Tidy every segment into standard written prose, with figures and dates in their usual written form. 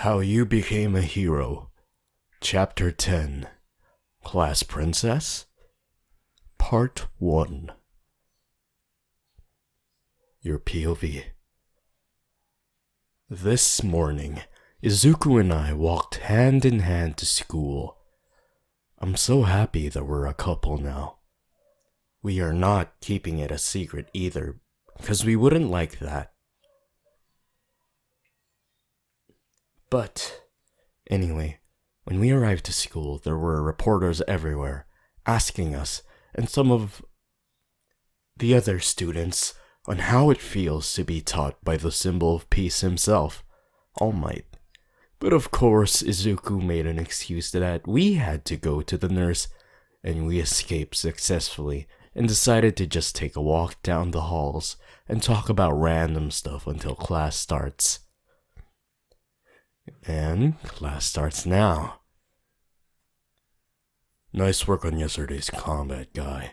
How You Became a Hero, Chapter 10, Class Princess, Part 1. Your POV. This morning, Izuku and I walked hand in hand to school. I'm so happy that we're a couple now. We are not keeping it a secret either, because we wouldn't like that. But, anyway, when we arrived to school, there were reporters everywhere, asking us, and some of the other students, on how it feels to be taught by the symbol of peace himself, All Might. But of course, Izuku made an excuse that we had to go to the nurse, and we escaped successfully, and decided to just take a walk down the halls and talk about random stuff until class starts. And class starts now. Nice work on yesterday's combat, guy.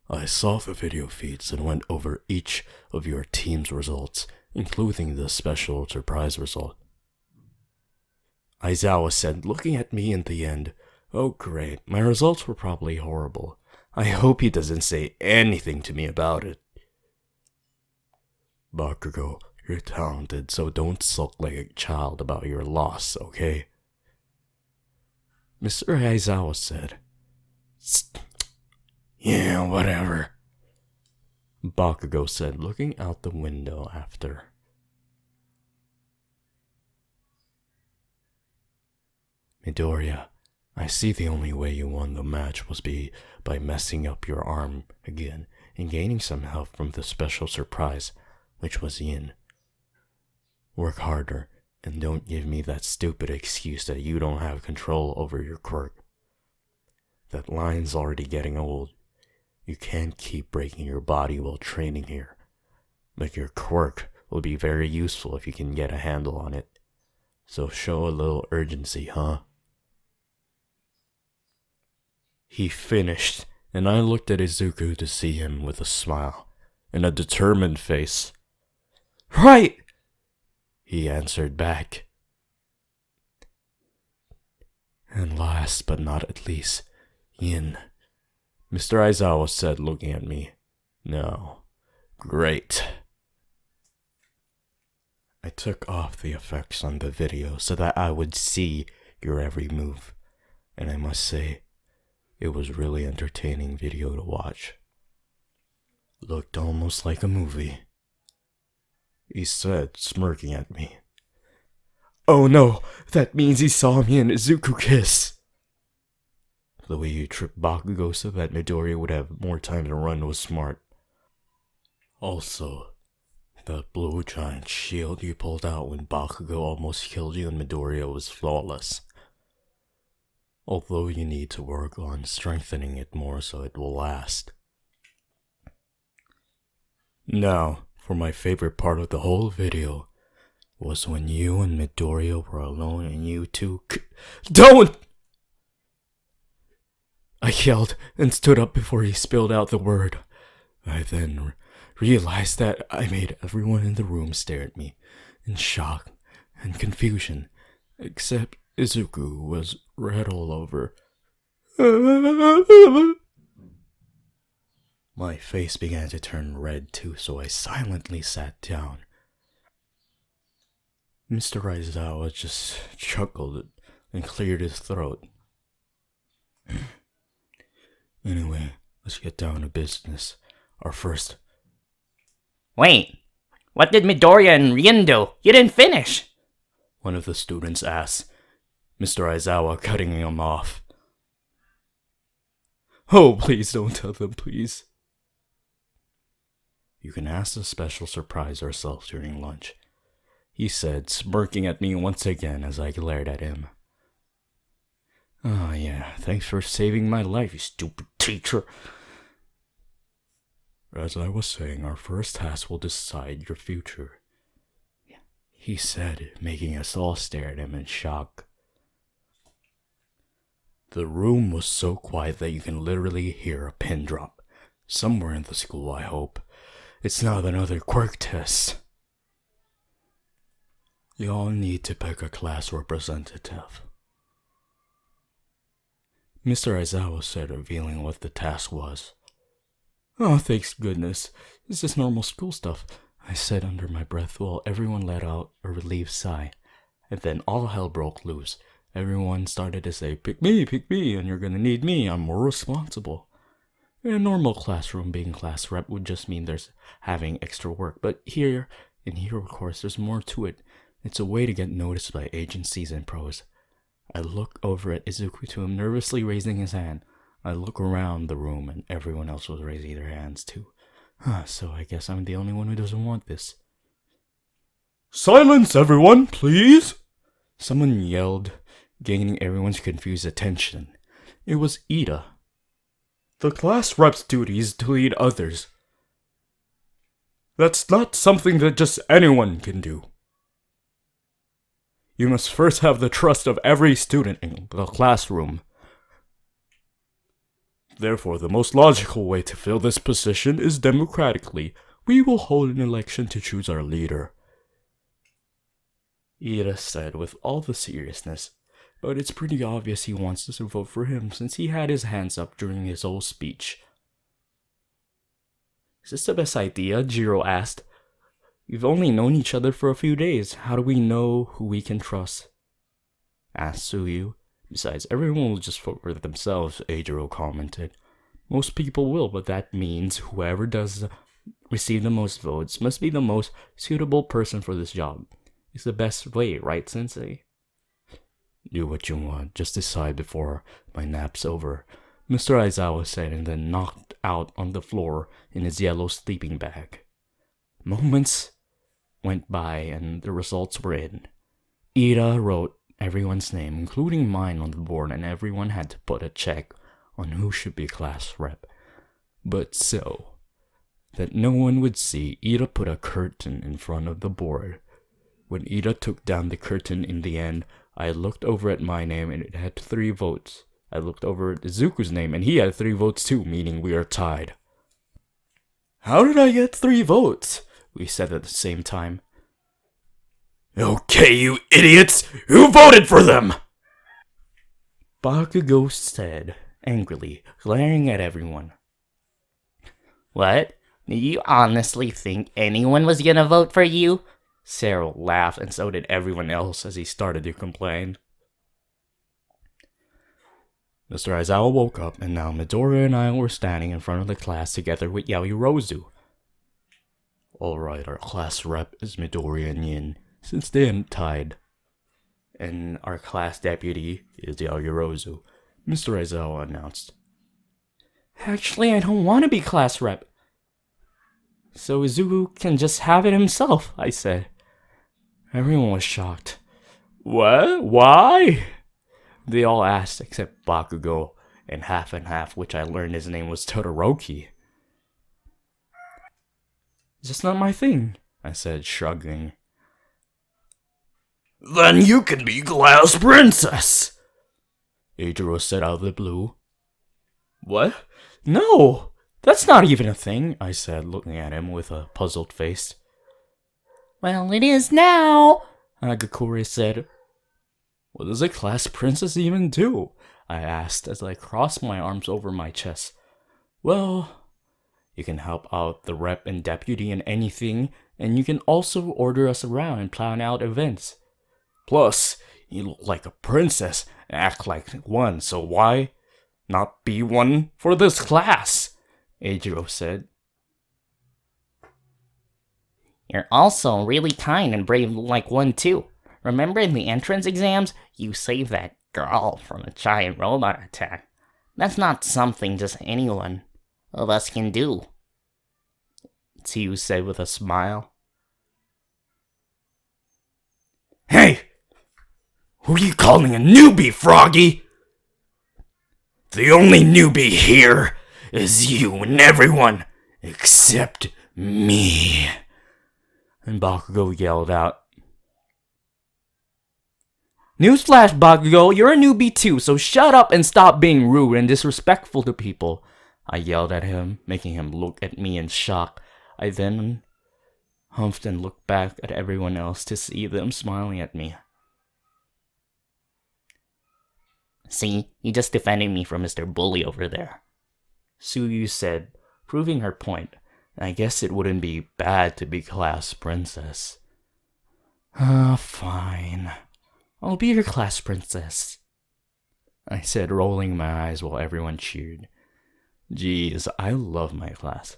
I saw the video feeds and went over each of your team's results, including the special surprise result. Aizawa said, looking at me in the end. Oh great, my results were probably horrible. I hope he doesn't say anything to me about it. Bakugo, you're talented, so don't sulk like a child about your loss, okay? Mr. Aizawa said. Yeah, whatever. Bakugo said, looking out the window after. Midoriya, I see the only way you won the match was by messing up your arm again and gaining some help from the special surprise, which was Yin. Work harder, and don't give me that stupid excuse that you don't have control over your quirk. That line's already getting old. You can't keep breaking your body while training here. But your quirk will be very useful if you can get a handle on it. So show a little urgency, huh? He finished, and I looked at Izuku to see him with a smile and a determined face. Right! He answered back. And last but not at least, Yin. Mr. Aizawa said, looking at me. No. Great. I took off the effects on the video so that I would see your every move, and I must say, it was really entertaining video to watch. Looked almost like a movie. He said, smirking at me. Oh no, that means he saw me and Izuku kiss. The way you tripped Bakugo so that Midoriya would have more time to run was smart. Also, the blue giant shield you pulled out when Bakugo almost killed you and Midoriya was flawless. Although you need to work on strengthening it more so it will last. Now, for my favorite part of the whole video, was when you and Midoriya were alone and you two Don't! I yelled and stood up before he spilled out the word. I then realized that I made everyone in the room stare at me in shock and confusion, except Izuku was red all over. My face began to turn red too, so I silently sat down. Mr. Aizawa just chuckled and cleared his throat. Anyway, let's get down to business. Our first... Wait, what did Midoriya and Rin do? You didn't finish! One of the students asked, Mr. Aizawa cutting him off. Oh, please don't tell them, please. You can ask the special surprise ourselves during lunch, he said, smirking at me once again as I glared at him. Oh yeah, thanks for saving my life, you stupid teacher. As I was saying, our first task will decide your future, he said, making us all stare at him in shock. The room was so quiet that you can literally hear a pin drop. Somewhere in the school, I hope. It's not another quirk test. You all need to pick a class representative. Mr. Aizawa said, revealing what the task was. Oh, thanks goodness. This is normal school stuff, I said under my breath while everyone let out a relieved sigh. And then all hell broke loose. Everyone started to say, pick me, and you're gonna need me, I'm more responsible. In a normal classroom, being class rep would just mean there's having extra work, but here, in Hero Course, there's more to it. It's a way to get noticed by agencies and pros. I look over at Izuku to him nervously raising his hand. I look around the room and everyone else was raising their hands too. So I guess I'm the only one who doesn't want this. Silence everyone, please! Someone yelled, gaining everyone's confused attention. It was Ida. The class rep's duty is to lead others. That's not something that just anyone can do. You must first have the trust of every student in the classroom. Therefore, the most logical way to fill this position is democratically. We will hold an election to choose our leader. Ida said with all the seriousness, but it's pretty obvious he wants us to vote for him since he had his hands up during his whole speech. Is this the best idea? Jiro asked. We've only known each other for a few days. How do we know who we can trust? Asked Suyu. Besides, everyone will just vote for themselves, Eijiro commented. Most people will, but that means whoever does receive the most votes must be the most suitable person for this job. It's the best way, right, Sensei? Do what you want, just decide before my nap's over, Mr. Aizawa said, and then knocked out on the floor in his yellow sleeping bag. Moments went by and the results were in. Ida wrote everyone's name, including mine, on the board, and everyone had to put a check on who should be class rep. But so that no one would see, Ida put a curtain in front of the board. When Ida took down the curtain in the end, I looked over at my name and it had 3 votes. I looked over at Izuku's name and he had 3 votes too, meaning we are tied. How did I get 3 votes? We said at the same time. Okay, you idiots! Who voted for them? Bakugo said, angrily, glaring at everyone. What? Do you honestly think anyone was gonna vote for you? Cyril laughed, and so did everyone else as he started to complain. Mr. Aizawa woke up, and now Midoriya and I were standing in front of the class together with Yaoyorozu. Alright, our class rep is Midoriya and Yin, since they ain't tied. And our class deputy is Yaoyorozu, Mr. Aizawa announced. Actually, I don't want to be class rep. So Izuku can just have it himself, I said. Everyone was shocked. What? Why? They all asked except Bakugo and half, which I learned his name was Todoroki. It's just not my thing, I said, shrugging. Then you can be Glass Princess, Eijiro said out of the blue. What? No, that's not even a thing, I said, looking at him with a puzzled face. Well, it is now, Agakure said. What does a class princess even do? I asked as I crossed my arms over my chest. Well, you can help out the rep and deputy in anything, and you can also order us around and plan out events. Plus, you look like a princess and act like one, so why not be one for this class? Eijiro said. You're also really kind and brave like one too. Remember in the entrance exams, you saved that girl from a giant robot attack. That's not something just anyone of us can do, Tsu said with a smile. Hey! Who are you calling a newbie, Froggy? The only newbie here is you and everyone except me. And Bakugo yelled out. Newsflash, Bakugo, you're a newbie too, so shut up and stop being rude and disrespectful to people. I yelled at him, making him look at me in shock. I then humphed and looked back at everyone else to see them smiling at me. See, you just defended me from Mr. Bully over there, Suyu said, proving her point. I guess it wouldn't be bad to be class princess. Fine. I'll be your class princess, I said, rolling my eyes while everyone cheered. Geez, I love my class.